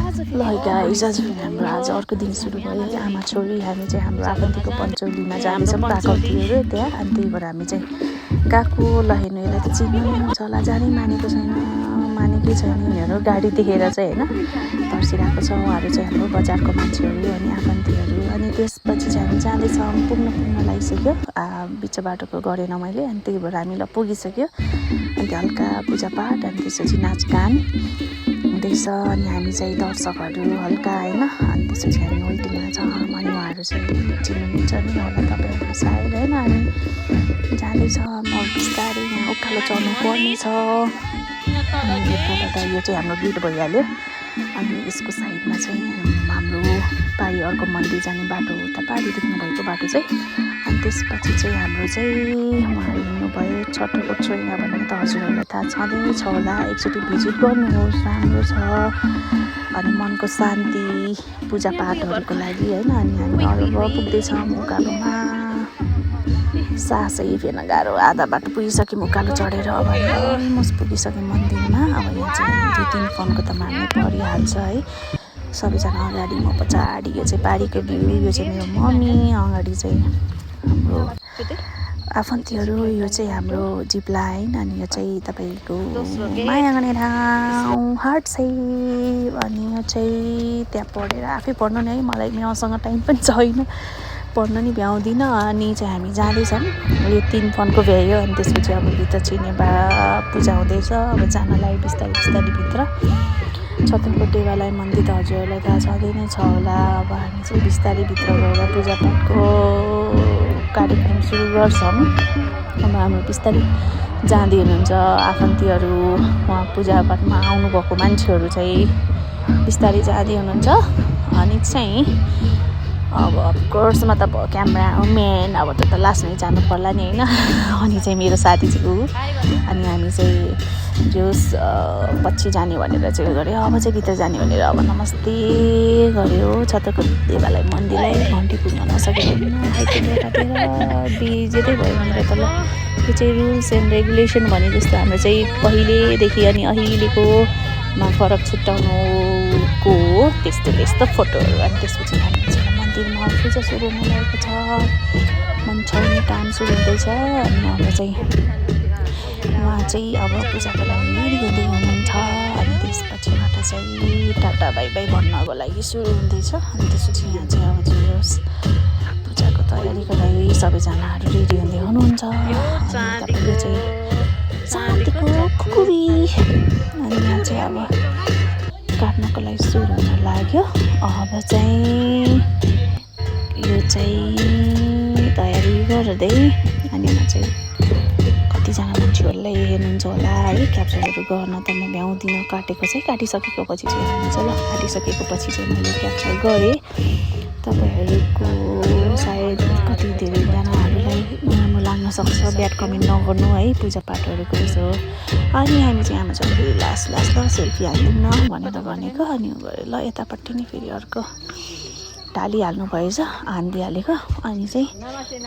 ल गाइस आज हाम्रो आज अर्को दिन सुरु भयो है। आमा छोरी हामी चाहिँ हाम्रो आफन्तीको पञ्चौलीमा जाँदैछौँ काकौतीहरू त्यहाँ। अनि त्यही भएर हामी चाहिँ गएको ल हेर्नु यसलाई त चिन्नुहुन्छ होला, जानै मानेको छैन, मानेकै छैन यिनीहरू गाडी देखेर चाहिँ होइन तर्सिरहेको छ। उहाँहरू चाहिँ हाम्रो बजारको मान्छेहरू अनि आफन्तीहरू। अनि त्यसपछि चाहिँ हामी जाँदैछौँ, पुग्न लागिसक्यो, बिच बाटोको गरेन मैले। अनि त्यही भएर हामी ल पुगिसक्यो। अनि हल्का पूजापाठ अनि त्यसपछि नाचगान हुँदैछ। अनि हामी चाहिँ दर्शकहरू हल्का होइन। अनि त्यसपछि हामी वेटिङमा छौँ। अनि उहाँहरू चाहिँ चिन्नुहुन्छ नि होला तपाईँहरू सायद होइन। अनि जाँदैछ म बिस्तारै, यहाँ उकालो चढ्नु पर्ने छ। अनि यताबाट यो चाहिँ हाम्रो गेट भइहाल्यो। अनि यसको साइडमा चाहिँ हाम्रो पारि अर्को मन्दिर जाने बाटो हो, उता पारि देख्नुभएको बाटो चाहिँ। अनि त्यसपछि चाहिँ हाम्रो चाहिँ उहाँहरू हिँड्नुभयो छटको छोइना भन्ने त हजुरहरूलाई थाहा छँदैछ होला, एकचोटि भिजिट गर्नुहोस्, राम्रो छ। अनि मनको शान्ति पूजापाठहरूको लागि होइन। अनि हामी अब पुग्दैछौँ उकालोमा, सासै फेर्न गाह्रो, आधा बाटो पुगिसक्यौँ उकालो चढेर। अब अलमोस्ट पुगिसक्यौँ मन्दिरमा। अब यहाँ चाहिँ 2-3 फोनको त मार्नु परिहाल्छ है। सबैजना अगाडि म पछाडि, यो चाहिँ पारिको भ्यू, यो चाहिँ मेरो मम्मी, अगाडि चाहिँ हाम्रो आफन्तीहरू, यो चाहिँ हाम्रो जिपलाइन। अनि यो चाहिँ तपाईँको माया गर्ने ठाउँ हार्ट सेप। अनि यो चाहिँ त्यहाँ पढेर आफै पढ्नु नि है, मलाई मसँग टाइम पनि छैन, पढ्न नि भ्याउँदिनँ। अनि चाहिँ हामी जाँदैछौँ, यो 3 फनको भ्यायो। अनि त्यसपछि अब भित्र चिने पूजा हुँदैछ। अब जानलाई बिस्तारै बिस्तारै भित्र छत्रकोट देवालय मन्दिर त हजुरहरूलाई थाहा छँदै नै छ होला। अब हामी चाहिँ बिस्तारै भित्र गएर पूजापाठको कार्यक्रम सुरु गर्छौँ। अब हाम्रो बिस्तारै जाँदै हुनुहुन्छ आफन्तीहरू, उहाँ पूजापाठमा आउनुभएको मान्छेहरू चाहिँ बिस्तारै जाँदै हुनुहुन्छ। अनि चाहिँ अब अफकोर्स म त क्यामेरा मेन, अब त लास्टमै जानु पर्ला नि होइन। अनि चाहिँ मेरो साथी चाहिँ ऊ, अनि हामी चाहिँ जोस पछि जाने भनेर चाहिँ गऱ्यो। अब चाहिँ भित्र जाने भनेर अब नमस्ते गऱ्यो छत्रकोट देवालय मन्दिरलाई। घन्टी पुग्न नसकेको बिजेरै भयो भनेर त ल। यो चाहिँ रुल्स एन्ड रेगुलेसन भने जस्तो हाम्रो चाहिँ पहिलेदेखि अनि अहिलेकोमा फरक छुट्याउनुको हो त्यस्तो फोटोहरू। अनि त्यसपछि हामी चाहिँ मन्दिरमा पूजा सुरु हुन लागेको छ, मन्छौनी काम सुरु हुँदैछ। अनि अब चाहिँ उहाँ चाहिँ अब पूजाको लागि रेडी हुँदै हुनुहुन्छ। अनि त्यसपछिबाट चाहिँ टाटा बाई बाई भन्नको लागि सुरु हुँदैछ। अनि त्यसपछि यहाँ चाहिँ अब चाहिँ पूजाको तयारीको लागि सबैजनाहरू रेडी हुँदै हुनुहुन्छ। अनि तपाईँको चाहिँ शान्तिको खुकुरी। अनि यहाँ चाहिँ अब काट्नको लागि सुरु हुन लाग्यो। अब चाहिँ यो चाहिँ तयारी गर्दै, अनि म चाहिँ कतिजना मान्छेहरूलाई हेर्नुहुन्छ होला है, क्याप्चरहरू गर्न त म भ्याउँदिनँ। काटिसकेको पछि चाहिँ हामी चाहिँ काटिसकेको पछि चाहिँ मैले क्याप्चर गरेँ। तपाईँहरूको सायद कति धेरैजनाहरूलाई नराम्रो लाग्न सक्छ, ब्याड कमेन्ट नगर्नु है पूजापाठहरूको यसो। अनि हामी चाहिँ आमा छोरी लास्ट ल सेल्फी हाल्दिनँ भनेर भनेको। अनि ल यतापट्टि नै फेरि अर्को ढालिहाल्नु भएछ, हानिदिइहालेको। अनि चाहिँ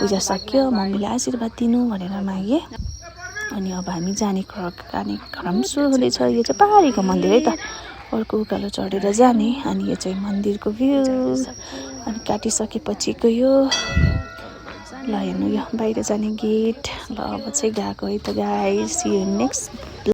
पूजा सक्यो, मम्मीले आशीर्वाद दिनु भनेर मागेँ। अनि अब हामी जाने क्रम सुरु हुँदैछ। यो चाहिँ पाहाडीको मन्दिर है त, अर्को उकालो चढेर जाने। अनि यो चाहिँ मन्दिरको भ्यू। अनि काटिसकेपछिको यो ल हेर्नु, यो बाहिर जाने गेट। ल अब चाहिँ गएको है त गाइस, सी यु नेक्स्ट।